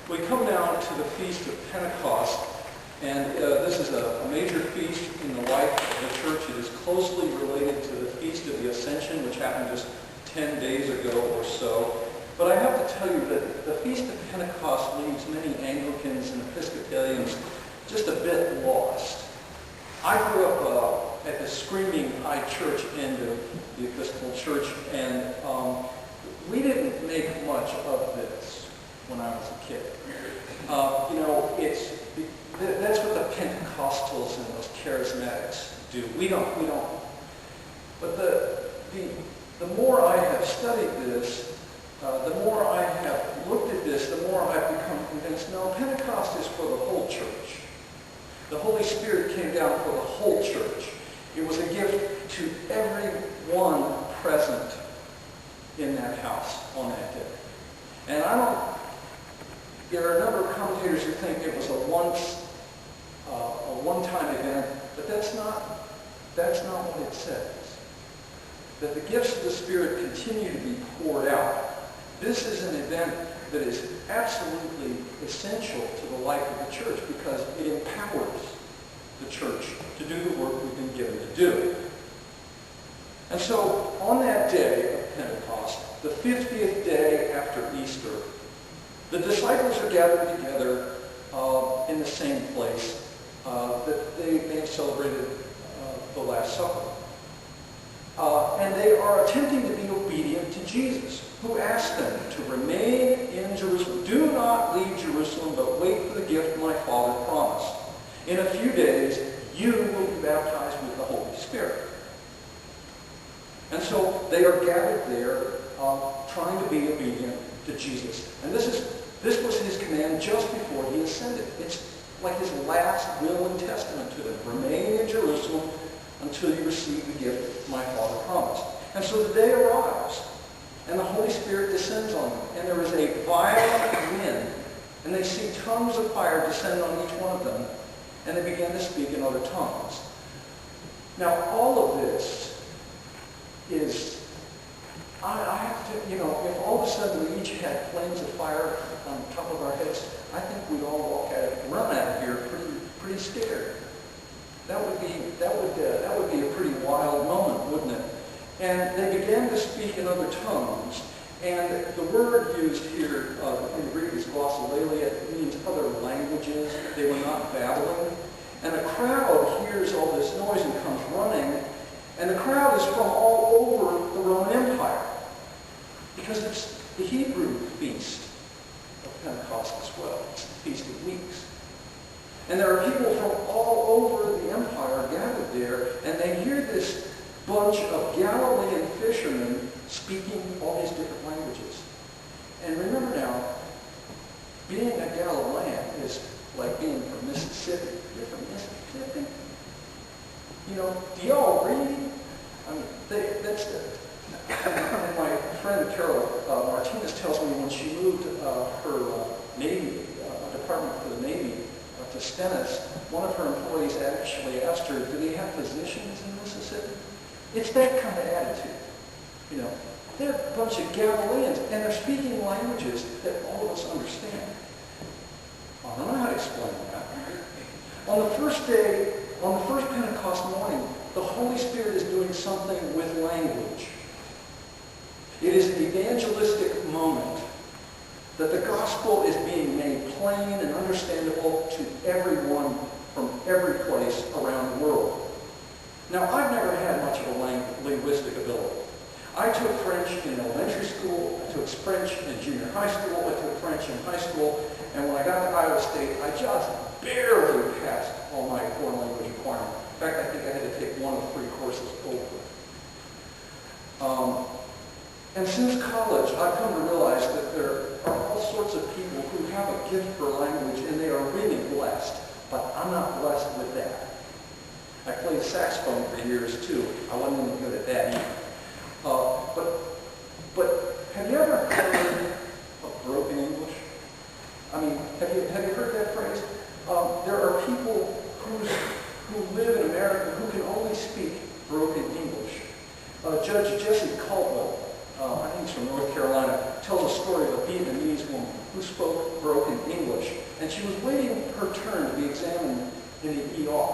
We come now to the Feast of Pentecost, and this is a major feast in the life of the church. It is closely related to the Feast of the Ascension, which happened just 10 days ago or so. But I have to tell you that the Feast of Pentecost leaves many Anglicans and Episcopalians just a bit lost. I grew up at the Screaming High Church end of the Episcopal Church, and we didn't make much of this when I was a kid. That's what the Pentecostals and those charismatics do. We don't. But the more I have studied this, the more I have looked at this, the more I've become convinced, no, Pentecost is for the whole church. The Holy Spirit came down for the whole church. It was a gift to everyone present in that house on that day. And there are a number of commentators who think it was a one-time event, but that's not what it says. That the gifts of the Spirit continue to be poured out. This is an event that is absolutely essential to the life of the church because it empowers the church to do the work we've been given to do. And so, on that day of Pentecost, the 50th day after Easter, the disciples are gathered together in the same place that they have celebrated the Last Supper. And they are attempting to be obedient to Jesus, who asked them to remain in Jerusalem. Do not leave Jerusalem, but wait for the gift my Father promised. In a few days, you will be baptized with the Holy Spirit. And so they are gathered there trying to be obedient to Jesus. And this was his command just before he ascended. It's like his last will and testament to them. Remain in Jerusalem until you receive the gift my Father promised. And so the day arrives, and the Holy Spirit descends on them. And there is a violent wind, and they see tongues of fire descend on each one of them, and they begin to speak in other tongues. Now, all of this is, I have to, if all of a sudden we each had flames of fire on top of our heads, I think we'd all run out of here pretty scared. That would be a pretty wild moment, wouldn't it? And they began to speak in other tongues. And the word used here in Greek is glossolalia. It means other languages. They were not babbling. And the crowd hears all this noise and comes running. And the crowd is from all over the Roman Empire, because it's the Hebrew feast of Pentecost as well. It's the Feast of Weeks. And there are people from all over the empire gathered there, and they hear this bunch of Galilean fishermen speaking all these different languages. And remember now, being a Galilean is like being from Mississippi. You're from Mississippi? Do y'all read? My friend Carol Martinez tells me when she moved her Navy, department for the Navy, to Stennis, one of her employees actually asked her, do they have physicians in Mississippi? It's that kind of attitude. They're a bunch of Galileans, and they're speaking languages that all of us understand. I don't know how to explain that. On the first Pentecost morning, the Holy Spirit is doing something with language. It is an evangelistic moment that the gospel is being made plain and understandable to everyone from every place around the world. Now, I've never had much of a linguistic ability. I took French in elementary school, I took French in junior high school, I took French in high school, and when I got to Iowa State, I just barely passed all my foreign language requirements. In fact, I think I had to take one of 3 courses over. And since college, I've come to realize that there are all sorts of people who have a gift for language, and they are really blessed. But I'm not blessed with that. I played saxophone for years, too. I wasn't even good at that either. But have you ever heard of broken English? I mean, have you heard that phrase? There are people who live in America who can only speak broken English. Judge Jesse Caldwell, I think he's from North Carolina, tells a story of a Vietnamese woman who spoke broken English. she was waiting her turn to be examined in the ER.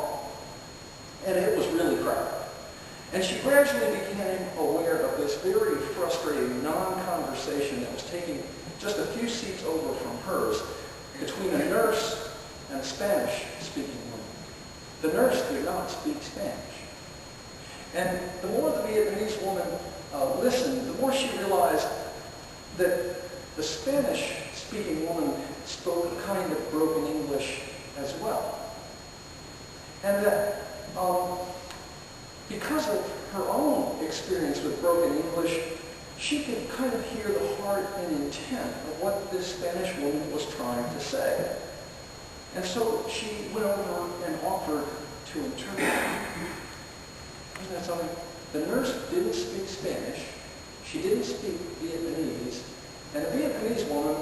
And it was really crowded. And she gradually became aware of this very frustrating non-conversation that was taking just a few seats over from hers between a nurse and a Spanish-speaking woman. The nurse did not speak Spanish. And the more the Vietnamese woman listened, the more she realized that the Spanish-speaking woman spoke a kind of broken English as well. And that because of her own experience with broken English, she could kind of hear the heart and intent of what this Spanish woman was trying to say. And so she went over and offered to interpret. Isn't that something? The nurse didn't speak Spanish. She didn't speak Vietnamese. And the Vietnamese woman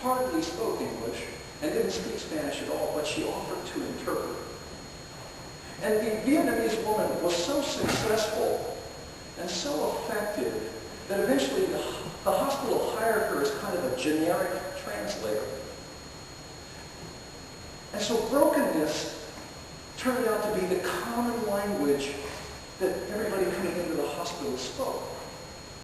hardly spoke English and didn't speak Spanish at all, but she offered to interpret. And the Vietnamese woman was so successful and so effective that eventually the hospital hired her as kind of a generic translator. And so brokenness turned out to be the common language that everybody coming into the hospital spoke.